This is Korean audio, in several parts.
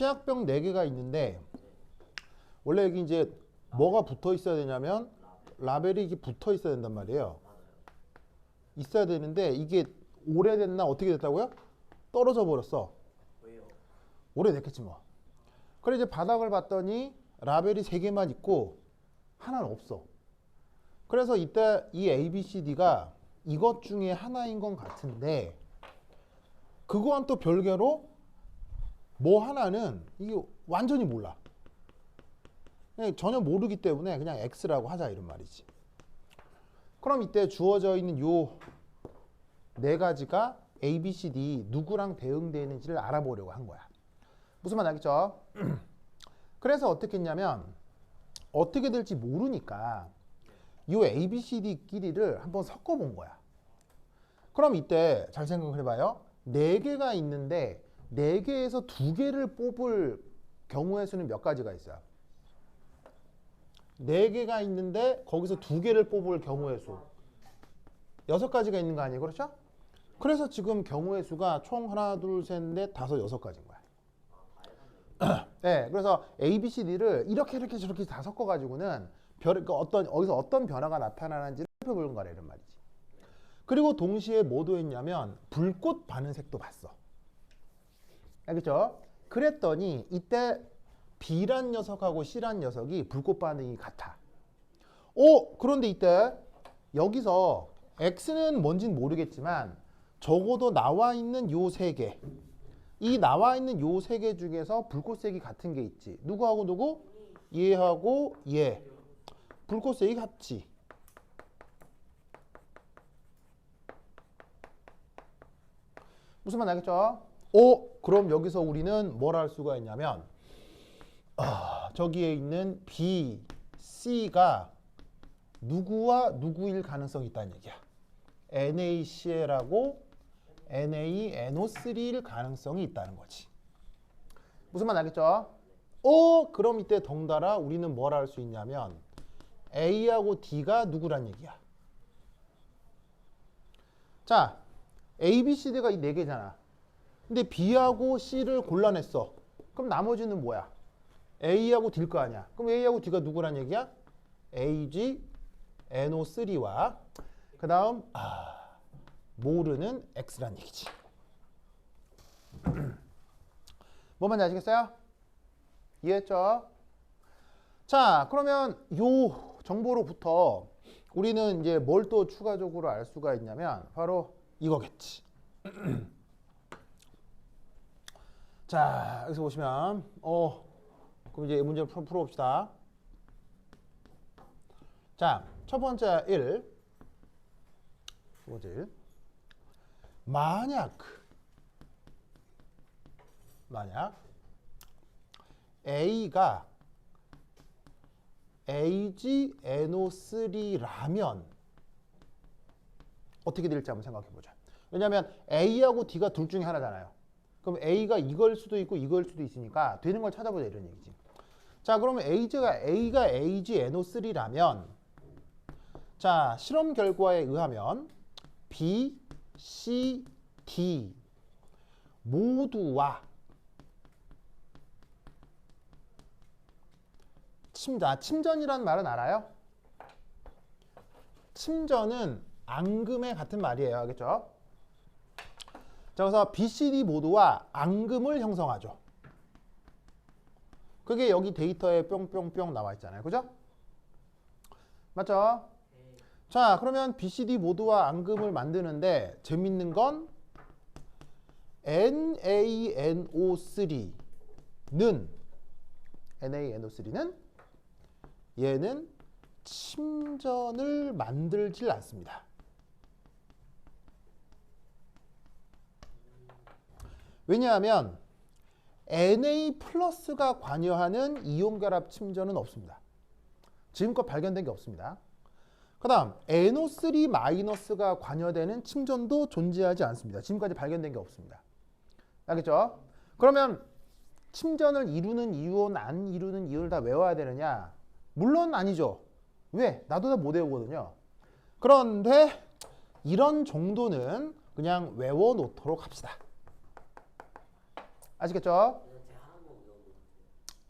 치약병 4개가 있는데 원래 여기 이제 뭐가 붙어 있어야 되냐면 라벨이 이게 붙어 있어야 된단 말이에요. 있어야 되는데 이게 오래됐나 어떻게 됐다고요? 떨어져 버렸어. 왜요? 오래됐겠지 뭐. 그래 이제 바닥을 봤더니 라벨이 3개만 있고 하나는 없어. 그래서 이때 이 ABCD가 이것 중에 하나인 건 같은데 그거와는 또 별개로 뭐 하나는 이게 완전히 몰라. 그냥 전혀 모르기 때문에 그냥 X라고 하자 이런 말이지. 그럼 이때 주어져 있는 요 4가지가 A, B, C, D 누구랑 대응되어 있는지를 알아보려고 한 거야. 무슨 말 알겠죠? 그래서 어떻게 했냐면 어떻게 될지 모르니까 요 A, B, C, D끼리를 한번 섞어본 거야. 그럼 이때 잘 생각을 해봐요. 4개가 있는데 4개에서 2개를 뽑을 경우의 수는 몇 가지가 있어요? 4개가 있는데 거기서 2개를 뽑을 경우의 수 6가지가 있는 거 아니에요? 그렇죠? 그래서 지금 경우의 수가 총 하나, 둘, 셋, 넷, 다섯, 6가지인 거야. 네, 그래서 A, B, C, D를 이렇게 저렇게 다 섞어가지고는 어디서 어떤 변화가 나타나는지를 살펴보는 거라 이런 말이지. 그리고 동시에 뭐도 했냐면 불꽃 반응색도 봤어. 알겠죠? 그랬더니 이때 B란 녀석하고 C란 녀석이 불꽃 반응이 같아. 그런데 이때 여기서 X는 뭔진 모르겠지만 적어도 나와 있는 요 3개. 이 나와 있는 요 3개 중에서 불꽃색이 같은 게 있지. 누구하고 누구? 얘하고 얘. 불꽃색이 같지. 무슨 말 알겠죠? 그럼 여기서 우리는 뭘 할 수가 있냐면 저기에 있는 B, C가 누구와 누구일 가능성이 있다는 얘기야. NaCl하고 NaNO3일 가능성이 있다는 거지. 무슨 말 알겠죠? 그럼 이때 덩달아 우리는 뭘 할 수 있냐면 A하고 D가 누구란 얘기야. 자, A, B, C, D가 이 4개잖아. 근데 B하고 C를 골라냈어. 그럼 나머지는 뭐야? A하고 D일 거 아니야. 그럼 A하고 D가 누구란 얘기야? AG, NO3와 그 다음 모르는 X란 얘기지. 뭐 말인지 아시겠어요? 이해했죠? 자, 그러면 요 정보로부터 우리는 이제 뭘 또 추가적으로 알 수가 있냐면 바로 이거겠지. 자, 여기서 보시면 그럼 이제 문제 풀어봅시다. 자, 첫 번째 1. 두 번째 1. 만약 A가 AgNO3라면 어떻게 될지 한번 생각해 보자. 왜냐하면 A하고 D가 둘 중에 하나잖아요. 그럼 A가 이걸 수도 있고 이걸 수도 있으니까 되는 걸 찾아보자 이런 얘기지. 자, 그러면 A가 AgNO3라면 자, 실험 결과에 의하면 B, C, D 모두와 침전이란 말은 알아요? 침전은 앙금의 같은 말이에요. 알겠죠? 자, 그래서 B, C, D 모두와 앙금을 형성하죠. 그게 여기 데이터에 뿅뿅뿅 나와 있잖아요. 그죠? 맞죠? 자, 그러면 B, C, D 모두와 앙금을 만드는데 재밌는 건 NaNO3는 얘는 침전을 만들질 않습니다. 왜냐하면 Na+가 관여하는 이온결합 침전은 없습니다. 지금껏 발견된 게 없습니다. 그 다음 NO3-가 관여되는 침전도 존재하지 않습니다. 지금까지 발견된 게 없습니다. 알겠죠? 그러면 침전을 이루는 이온, 안 이루는 이온을 다 외워야 되느냐? 물론 아니죠. 왜? 나도 다 못 외우거든요. 그런데 이런 정도는 그냥 외워놓도록 합시다. 아시겠죠? 제가 하나 뭐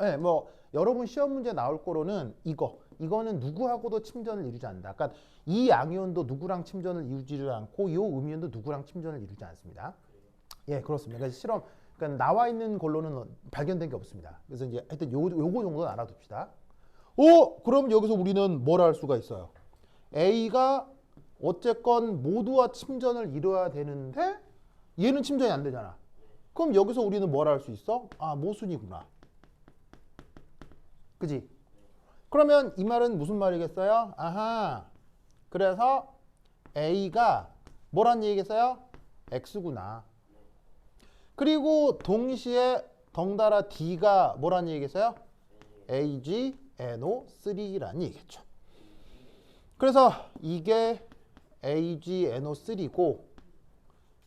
네, 뭐 여러분 시험 문제 나올 거로는 이거는 누구하고도 침전을 이루지 않는다. 그러니까 이 양이온도 누구랑 침전을 이루지를 않고 이 음이온도 누구랑 침전을 이루지 않습니다. 예, 그렇습니다. 그래서 실험 그러니까 나와 있는 걸로는 발견된 게 없습니다. 그래서 이제 하여튼 요거 정도는 알아둡시다. 그럼 여기서 우리는 뭘 할 수가 있어요? A가 어쨌건 모두와 침전을 이뤄야 되는데 얘는 침전이 안 되잖아. 그럼 여기서 우리는 뭘 할 수 있어? 아, 모순이구나. 그지? 그러면 이 말은 무슨 말이겠어요? 아하. 그래서 A가 뭐란 얘기겠어요? X구나. 그리고 동시에 덩달아 D가 뭐란 얘기겠어요? AgNO3란 얘기겠죠. 그래서 이게 AgNO3고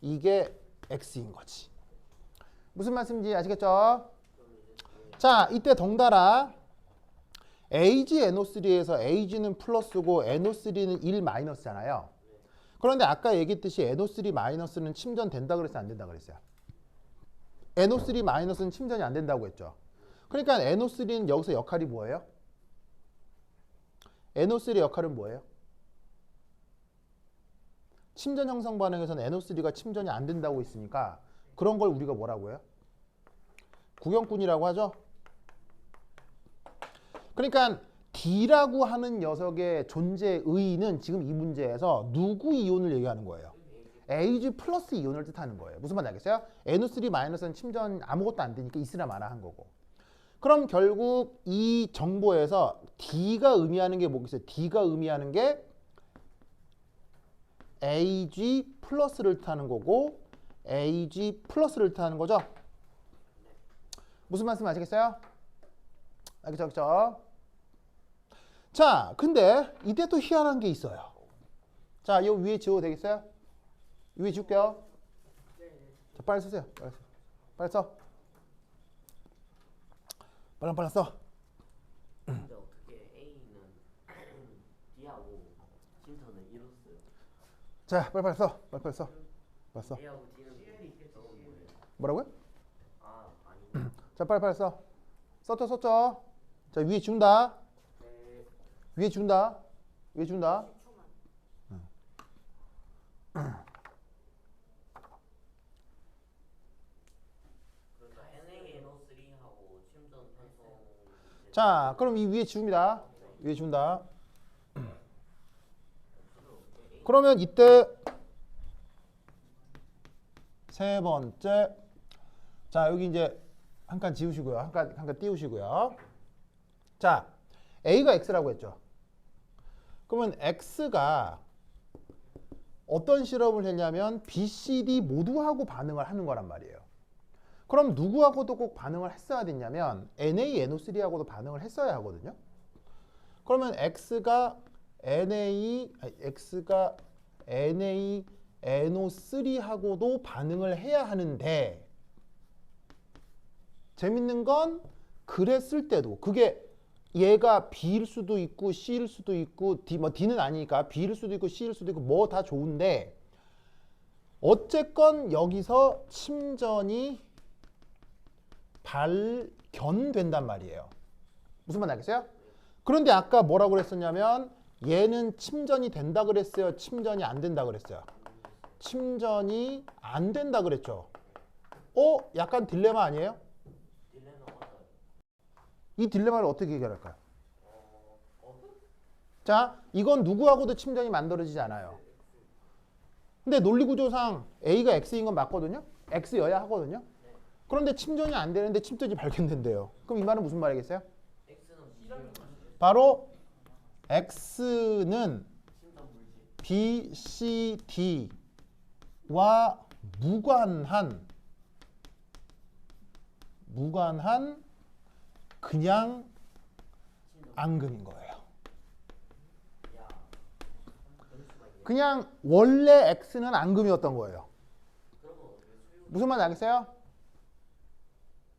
이게 X인 거지. 무슨 말씀인지 아시겠죠? 자, 이때 덩달아 AgNO3에서 Ag는 플러스고 NO3는 1 마이너스잖아요. 그런데 아까 얘기했듯이 NO3 마이너스는 침전된다 그랬어요? 안 된다 그랬어요? NO3 마이너스는 침전이 안 된다고 했죠. 그러니까 NO3는 여기서 역할이 뭐예요? NO3의 역할은 뭐예요? 침전 형성 반응에서는 NO3가 침전이 안 된다고 했으니까 그런 걸 우리가 뭐라고 해요? 구경꾼이라고 하죠. 그러니까 D라고 하는 녀석의 존재 의의는 지금 이 문제에서 누구 이온을 얘기하는 거예요? Ag 플러스 이온을 뜻하는 거예요. 무슨 말인지 알겠어요? NO3 마이너스는 침전 아무것도 안 되니까 있으나 마나 한 거고. 그럼 결국 이 정보에서 D가 의미하는 게 뭐겠어요? D가 의미하는 게 Ag 플러스를 뜻하는 거고 Ag 플러스를 뜻하는 거죠. 무슨 말씀 아시겠어요? 알겠죠? 그렇죠? 자, 근데 이때 또 희한한 게 있어요. 자, 이 위에 지워도 되겠어요? 위에 지울게요. 자, 빨리 쓰세요. 빨리 써. 빨리 써. 근데 어떻게 A는 D하고 침전을 이뤘어요? 자, 빨리 써. 빨리 써. A하고 D는 뭐예요? 뭐라고요? 아, 아니. 자, 빨리 써. 썼죠? 자, 위에 지운다. 네. 위에 지운다. 그러니까 NaNO3하고 침전 편성. 자, 그럼 이 위에 지웁니다. 위에 지운다. 그러면 이때 세 번째. 자, 여기 이제 한 칸 지우시고요. 한 칸 띄우시고요. 자, A가 X라고 했죠. 그러면 X가 어떤 실험을 했냐면 B, C, D 모두하고 반응을 하는 거란 말이에요. 그럼 누구하고도 꼭 반응을 했어야 됐냐면 NaNO3하고도 반응을 했어야 하거든요. 그러면 X가 NaNO3하고도 반응을 해야 하는데 재밌는 건 그랬을 때도 그게 얘가 B일 수도 있고 C일 수도 있고 D는 아니니까 B일 수도 있고 C일 수도 있고 뭐 다 좋은데 어쨌건 여기서 침전이 발견된단 말이에요. 무슨 말 알겠어요? 그런데 아까 뭐라고 그랬었냐면 얘는 침전이 된다 그랬어요? 침전이 안 된다 그랬어요? 침전이 안 된다 그랬죠. 약간 딜레마 아니에요? 딜레마 맞아요. 이 딜레마를 어떻게 해결할까요? 자, 이건 누구하고도 침전이 만들어지지 않아요. 근데 논리구조상 A가 X인 건 맞거든요? X여야 하거든요? 그런데 침전이 안 되는데 침전이 발견된대요. 그럼 이 말은 무슨 말이겠어요? X는 바로 X는 침전 물질. B, C, D와 무관한 그냥 앙금인 거예요. 야, 그럴 수가 있네. 그냥 원래 X는 앙금이었던 거예요. 그러면 어떻게 수용? 무슨 말인지 알겠어요?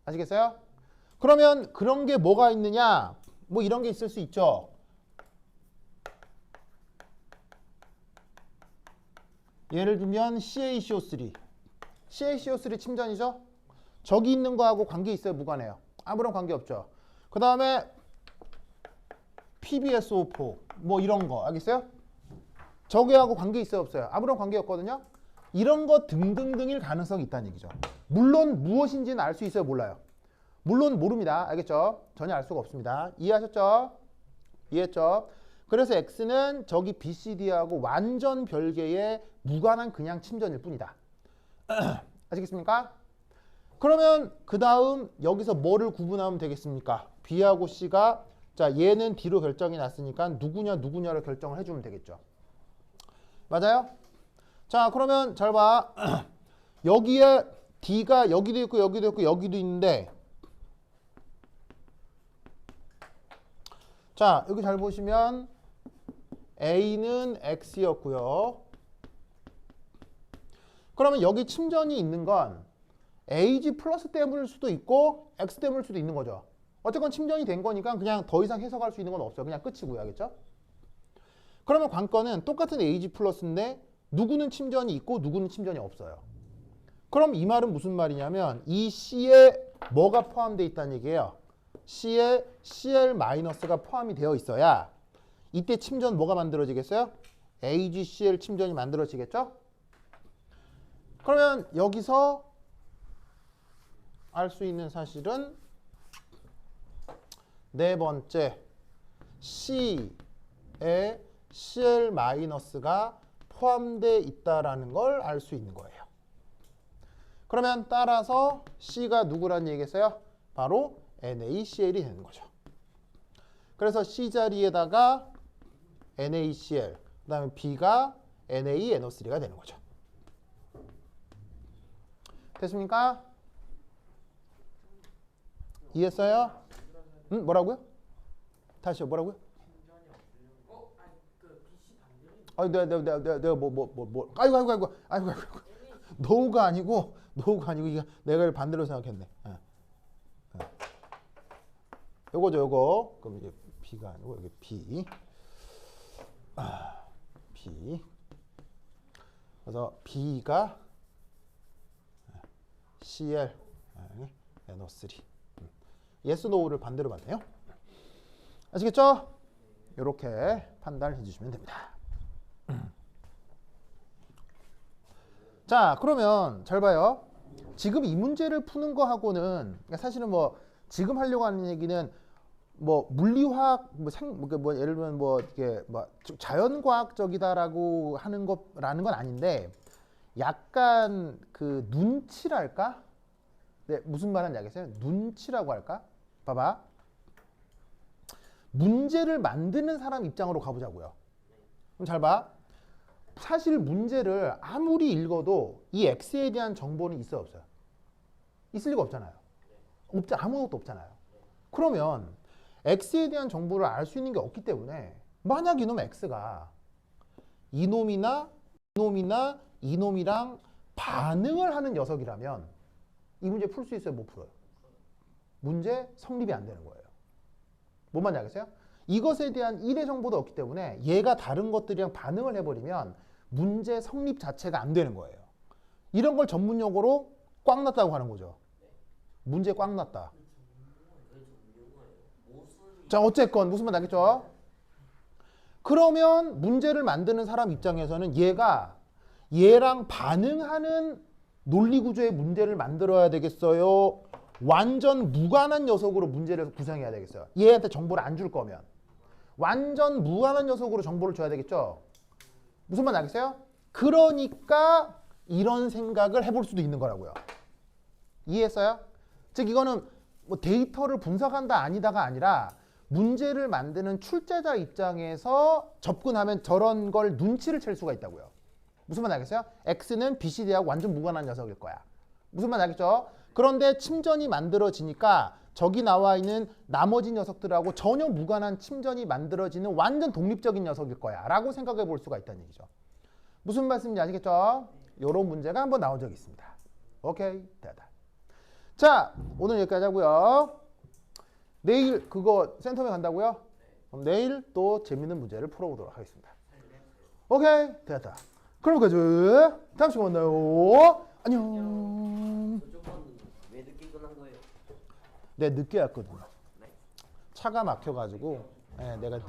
아시겠어요? 그러면 그런 게 뭐가 있느냐? 뭐 이런 게 있을 수 있죠. 예를 들면 CaCO3. CaCO3 침전이죠? 저기 있는 거하고 관계 있어요? 무관해요? 아무런 관계 없죠. 그 다음에 PbSO4 뭐 이런 거 알겠어요? 저기하고 관계 있어요 없어요? 아무런 관계 없거든요. 이런 거 등등등일 가능성이 있다는 얘기죠. 물론 무엇인지는 알 수 있어요 몰라요? 물론 모릅니다. 알겠죠? 전혀 알 수가 없습니다. 이해하셨죠? 이해했죠? 그래서 X는 저기 BCD하고 완전 별개의 무관한 그냥 침전일 뿐이다. 아시겠습니까? 그러면 그 다음 여기서 뭐를 구분하면 되겠습니까? B하고 C가 자 얘는 D로 결정이 났으니까 누구냐를 결정을 해주면 되겠죠. 맞아요? 자 그러면 잘 봐. 여기에 D가 여기도 있고 여기도 있고 여기도 있는데 자 여기 잘 보시면 A는 X였고요. 그러면 여기 침전이 있는 건 AG 플러스 때문일 수도 있고 X 때문일 수도 있는 거죠. 어쨌건 침전이 된 거니까 그냥 더 이상 해석할 수 있는 건 없어요. 그냥 끝이고요. 알겠죠? 그러면 관건은 똑같은 AG 플러스인데 누구는 침전이 있고 누구는 침전이 없어요. 그럼 이 말은 무슨 말이냐면 이 C에 뭐가 포함되어 있다는 얘기예요. C에 Cl-가 포함이 되어 있어야 이때 침전 뭐가 만들어지겠어요? AgCl 침전이 만들어지겠죠? 그러면 여기서 알 수 있는 사실은 네 번째 C에 Cl-가 포함되어 있다라는 걸 알 수 있는 거예요. 그러면 따라서 C가 누구란 얘기겠어요? 바로 NaCl이 되는 거죠. 그래서 C 자리에다가 NaCl, 그 다음에 B가 NaNO3가 되는 거죠. 됐습니까? 이해했어요? 응? 뭐라고요? 다시요. 뭐라고요? 내가 아이고. 노우가 아니고 이게 내가 반대로 생각했네. 요거죠, 요거. 그럼 이게 B가 아니고 여기 B. B. 그래서 B가 Cl NO3. yes, no를 반대로 받네요. 아시겠죠? 이렇게 판단을 해주시면 됩니다. 자, 그러면 잘 봐요. 지금 이 문제를 푸는 거하고는 사실은 뭐 지금 하려고 하는 얘기는 뭐 물리화학 뭐 예를 들면 뭐 이게 뭐 자연과학적이다라고 하는 거라는 건 아닌데 약간 그 눈치랄까? 네, 무슨 말 하는지 알겠어요? 눈치라고 할까? 봐봐. 문제를 만드는 사람 입장으로 가보자고요. 그럼 잘 봐. 사실 문제를 아무리 읽어도 이 X에 대한 정보는 있어요, 없어요? 있을 리가 없잖아요. 아무것도 없잖아요. 그러면 X에 대한 정보를 알 수 있는 게 없기 때문에 만약 이놈 X가 이놈이랑 반응을 하는 녀석이라면 이 문제 풀 수 있어요? 못 풀어요? 문제 성립이 안 되는 거예요. 뭔 말인지 알겠어요? 이것에 대한 1의 정보도 없기 때문에 얘가 다른 것들이랑 반응을 해버리면 문제 성립 자체가 안 되는 거예요. 이런 걸 전문용어로 꽉 났다고 하는 거죠. 문제 꽉 났다. 자, 어쨌건 무슨 말 알겠죠? 그러면 문제를 만드는 사람 입장에서는 얘가 얘랑 반응하는 논리구조의 문제를 만들어야 되겠어요? 완전 무관한 녀석으로 문제를 구성해야 되겠어요? 얘한테 정보를 안 줄 거면 완전 무관한 녀석으로 정보를 줘야 되겠죠? 무슨 말 알겠어요? 그러니까 이런 생각을 해볼 수도 있는 거라고요. 이해했어요? 즉 이거는 뭐 데이터를 분석한다 아니다가 아니라 문제를 만드는 출제자 입장에서 접근하면 저런 걸 눈치를 챌 수가 있다고요. 무슨 말 알겠어요? X는 BCD하고 완전 무관한 녀석일 거야. 무슨 말 알겠죠? 그런데 침전이 만들어지니까 저기 나와 있는 나머지 녀석들하고 전혀 무관한 침전이 만들어지는 완전 독립적인 녀석일 거야 라고 생각해 볼 수가 있다는 얘기죠. 무슨 말씀인지 아시겠죠? 이런 문제가 한번 나온 적이 있습니다. 오케이, 됐다. 자, 오늘 여기까지 하고요. 내일 그거 센터에 간다고요? 그럼 내일 또 재밌는 문제를 풀어보도록 하겠습니다. 오케이, 됐다. 그럼 가죠. 다음 시간에 만나요. 안녕. 저쪽은 왜 늦게 끝난 거예요? 네, 늦게 왔거든요. 차가 막혀가지고 내가